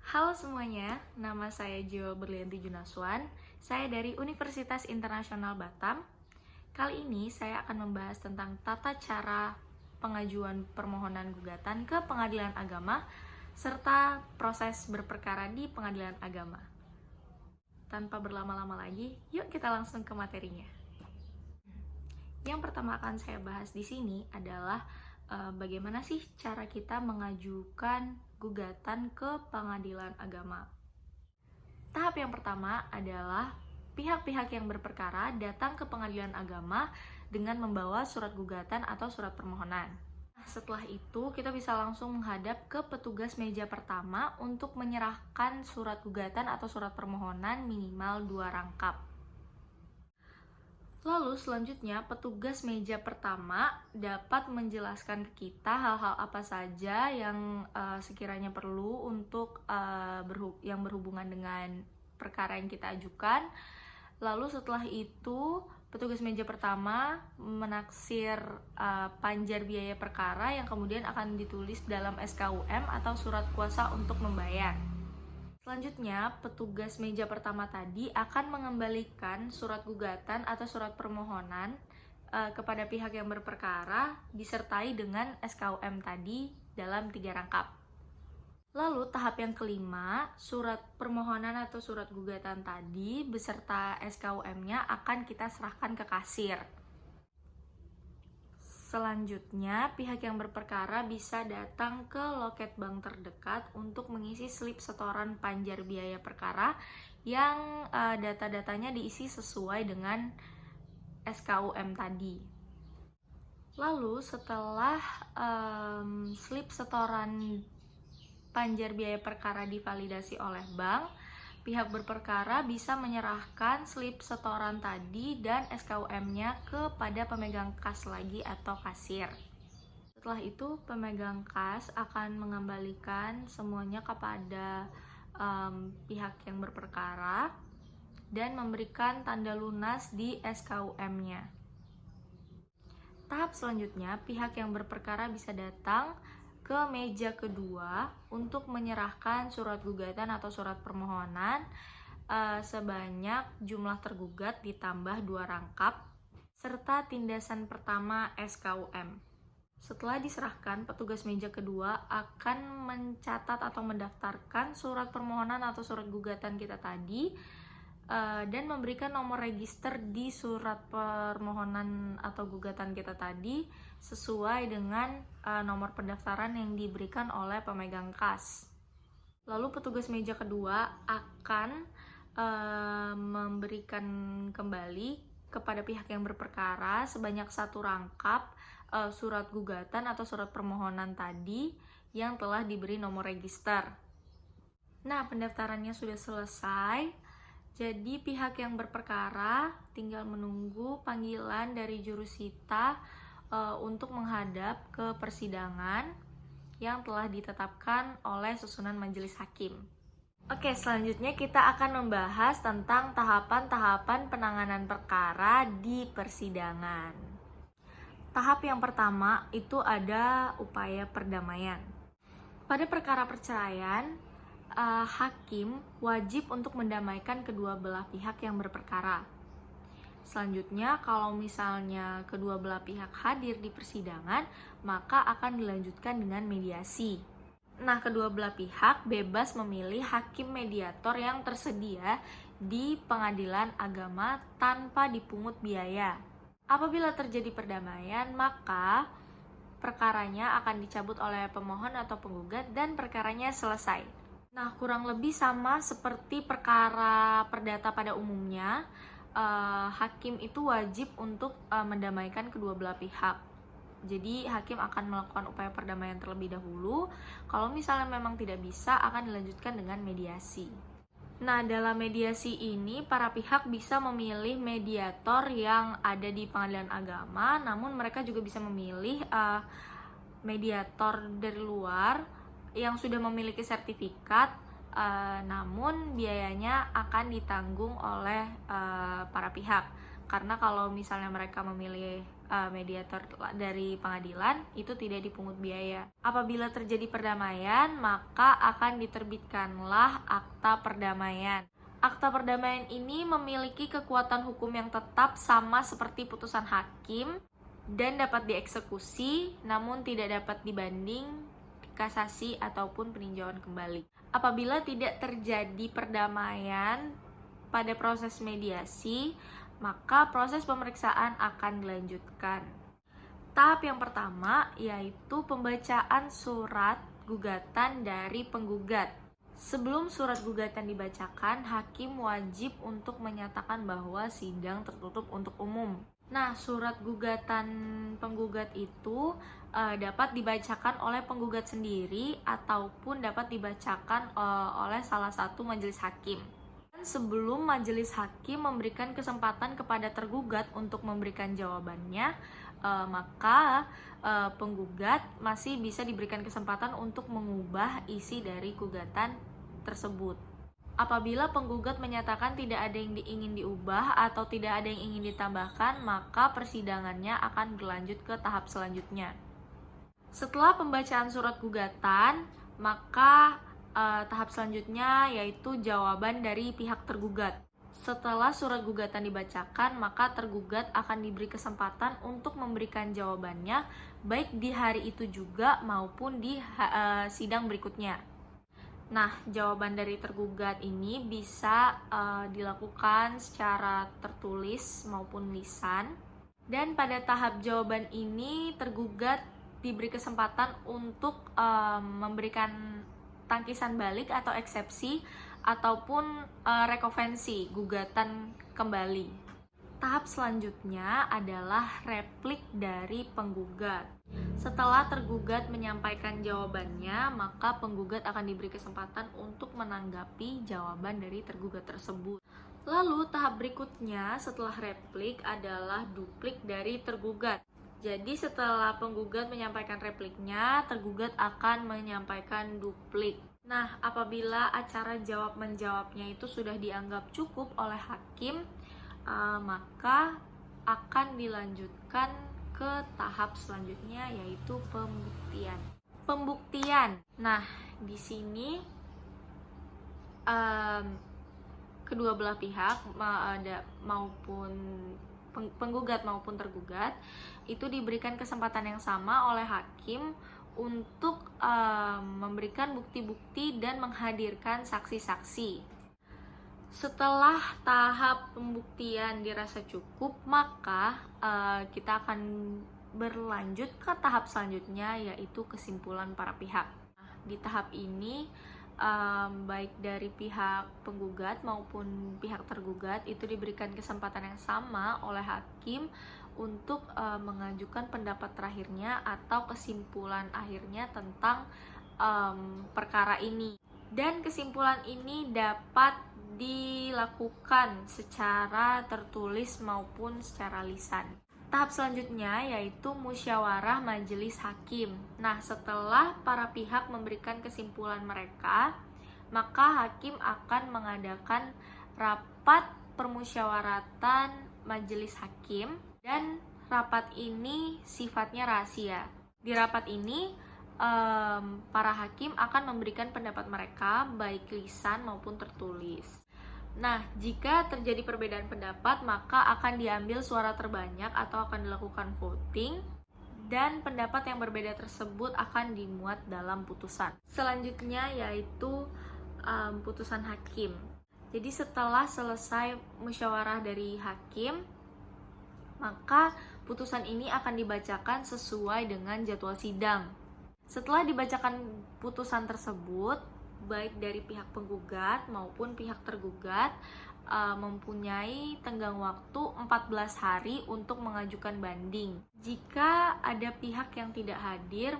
Halo semuanya, nama saya Jo Berlianti Junaswan. Saya dari Universitas Internasional Batam. Kali ini saya akan membahas tentang tata cara pengajuan permohonan gugatan ke pengadilan agama serta proses berperkara di pengadilan agama. Tanpa berlama-lama lagi, yuk kita langsung ke materinya. Yang pertama akan saya bahas di sini adalah bagaimana sih cara kita mengajukan gugatan ke pengadilan agama. Tahap yang pertama adalah pihak-pihak yang berperkara datang ke pengadilan agama dengan membawa surat gugatan atau surat permohonan. Setelah itu, kita bisa langsung menghadap ke petugas meja pertama untuk menyerahkan surat gugatan atau surat permohonan minimal 2 rangkap. Lalu selanjutnya petugas meja pertama dapat menjelaskan ke kita hal-hal apa saja yang sekiranya perlu untuk yang berhubungan dengan perkara yang kita ajukan. Lalu setelah itu petugas meja pertama menaksir panjar biaya perkara yang kemudian akan ditulis dalam SKUM atau surat kuasa untuk membayar. Selanjutnya, petugas meja pertama tadi akan mengembalikan surat gugatan atau surat permohonan kepada pihak yang berperkara disertai dengan SKUM tadi dalam 3 rangkap. Lalu tahap yang kelima, surat permohonan atau surat gugatan tadi beserta SKUM-nya akan kita serahkan ke kasir. Selanjutnya, pihak yang berperkara bisa datang ke loket bank terdekat untuk mengisi slip setoran panjar biaya perkara yang data-datanya diisi sesuai dengan SKUM tadi. Lalu setelah slip setoran panjar biaya perkara divalidasi oleh bank, pihak berperkara bisa menyerahkan slip setoran tadi dan SKUM-nya kepada pemegang kas lagi atau kasir. Setelah itu, pemegang kas akan mengembalikan semuanya kepada pihak yang berperkara dan memberikan tanda lunas di SKUM-nya. Tahap selanjutnya, pihak yang berperkara bisa datang ke meja kedua untuk menyerahkan surat gugatan atau surat permohonan sebanyak jumlah tergugat ditambah 2 rangkap serta tindasan pertama SKUM. Setelah diserahkan, petugas meja kedua akan mencatat atau mendaftarkan surat permohonan atau surat gugatan kita tadi dan memberikan nomor register di surat permohonan atau gugatan kita tadi sesuai dengan nomor pendaftaran yang diberikan oleh pemegang kas. Lalu petugas meja kedua akan memberikan kembali kepada pihak yang berperkara sebanyak 1 rangkap surat gugatan atau surat permohonan tadi yang telah diberi nomor register. Nah, pendaftarannya sudah selesai. Jadi pihak yang berperkara tinggal menunggu panggilan dari jurusita untuk menghadap ke persidangan yang telah ditetapkan oleh susunan majelis hakim. Oke, selanjutnya kita akan membahas tentang tahapan-tahapan penanganan perkara di persidangan. Tahap yang pertama itu ada upaya perdamaian. Pada perkara perceraian, hakim wajib untuk mendamaikan kedua belah pihak yang berperkara. Selanjutnya, kalau misalnya kedua belah pihak hadir di persidangan, maka akan dilanjutkan dengan mediasi. Nah, kedua belah pihak bebas memilih hakim mediator yang tersedia di pengadilan agama tanpa dipungut biaya. Apabila terjadi perdamaian, maka perkaranya akan dicabut oleh pemohon atau penggugat dan perkaranya selesai. Nah, kurang lebih sama seperti perkara perdata pada umumnya, hakim itu wajib untuk mendamaikan kedua belah pihak. Jadi, hakim akan melakukan upaya perdamaian terlebih dahulu. Kalau misalnya memang tidak bisa, akan dilanjutkan dengan mediasi. Nah, dalam mediasi ini, para pihak bisa memilih mediator yang ada di pengadilan agama, namun mereka juga bisa memilih mediator dari luar yang sudah memiliki sertifikat, namun biayanya akan ditanggung oleh para pihak. Karena kalau misalnya mereka memilih mediator dari pengadilan itu tidak dipungut biaya. Apabila terjadi perdamaian, maka akan diterbitkanlah akta perdamaian. Akta perdamaian ini memiliki kekuatan hukum yang tetap sama seperti putusan hakim dan dapat dieksekusi, namun tidak dapat dibanding, kasasi, ataupun peninjauan kembali. Apabila tidak terjadi perdamaian pada proses mediasi, maka proses pemeriksaan akan dilanjutkan. Tahap yang pertama yaitu pembacaan surat gugatan dari penggugat. Sebelum surat gugatan dibacakan, hakim wajib untuk menyatakan bahwa sidang tertutup untuk umum. Nah, surat gugatan penggugat itu dapat dibacakan oleh penggugat sendiri ataupun dapat dibacakan oleh salah satu majelis hakim. Dan sebelum majelis hakim memberikan kesempatan kepada tergugat untuk memberikan jawabannya, maka penggugat masih bisa diberikan kesempatan untuk mengubah isi dari gugatan tersebut. Apabila penggugat menyatakan tidak ada yang ingin diubah atau tidak ada yang ingin ditambahkan, maka persidangannya akan berlanjut ke tahap selanjutnya. Setelah pembacaan surat gugatan, maka tahap selanjutnya yaitu jawaban dari pihak tergugat. Setelah surat gugatan dibacakan, maka tergugat akan diberi kesempatan untuk memberikan jawabannya baik di hari itu juga maupun di sidang berikutnya. Nah, jawaban dari tergugat ini bisa dilakukan secara tertulis maupun lisan. Dan pada tahap jawaban ini, tergugat diberi kesempatan untuk memberikan tangkisan balik atau eksepsi ataupun rekovensi, gugatan kembali. Tahap selanjutnya adalah replik dari penggugat. Setelah tergugat menyampaikan jawabannya, maka penggugat akan diberi kesempatan untuk menanggapi jawaban dari tergugat tersebut. Lalu tahap berikutnya setelah replik adalah duplik dari tergugat. Jadi setelah penggugat menyampaikan repliknya, tergugat akan menyampaikan duplik. Nah, apabila acara jawab-menjawabnya itu sudah dianggap cukup oleh hakim, maka akan dilanjutkan ke tahap selanjutnya yaitu pembuktian. Pembuktian. Nah, di sini kedua belah pihak maupun penggugat maupun tergugat itu diberikan kesempatan yang sama oleh hakim untuk memberikan bukti-bukti dan menghadirkan saksi-saksi. Setelah tahap pembuktian dirasa cukup, maka kita akan berlanjut ke tahap selanjutnya yaitu kesimpulan para pihak. Nah, di tahap ini baik dari pihak penggugat maupun pihak tergugat itu diberikan kesempatan yang sama oleh hakim untuk mengajukan pendapat terakhirnya atau kesimpulan akhirnya tentang perkara ini. Dan kesimpulan ini dapat dilakukan secara tertulis maupun secara lisan. Tahap selanjutnya yaitu musyawarah majelis hakim. Nah, setelah para pihak memberikan kesimpulan mereka, maka hakim akan mengadakan rapat permusyawaratan majelis hakim dan rapat ini sifatnya rahasia. Di rapat ini para hakim akan memberikan pendapat mereka baik lisan maupun tertulis. Nah, jika terjadi perbedaan pendapat, maka akan diambil suara terbanyak atau akan dilakukan voting dan pendapat yang berbeda tersebut akan dimuat dalam putusan. Selanjutnya yaitu putusan hakim. Jadi setelah selesai musyawarah dari hakim, maka putusan ini akan dibacakan sesuai dengan jadwal sidang. Setelah dibacakan putusan tersebut, baik dari pihak penggugat maupun pihak tergugat mempunyai tenggang waktu 14 hari untuk mengajukan banding. Jika ada pihak yang tidak hadir,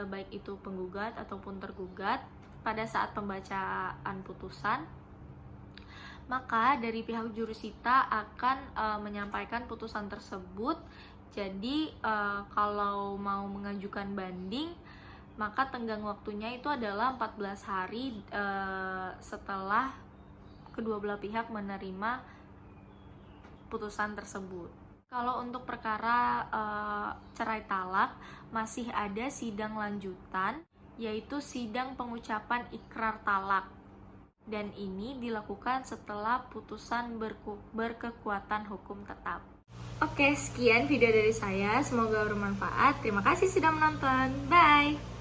baik itu penggugat ataupun tergugat pada saat pembacaan putusan, maka dari pihak jurusita akan menyampaikan putusan tersebut. Jadi kalau mau mengajukan banding, maka tenggang waktunya itu adalah 14 hari setelah kedua belah pihak menerima putusan tersebut. Kalau untuk perkara cerai talak, masih ada sidang lanjutan, yaitu sidang pengucapan ikrar talak. Dan ini dilakukan setelah putusan berkekuatan hukum tetap. Oke, sekian video dari saya. Semoga bermanfaat. Terima kasih sudah menonton. Bye!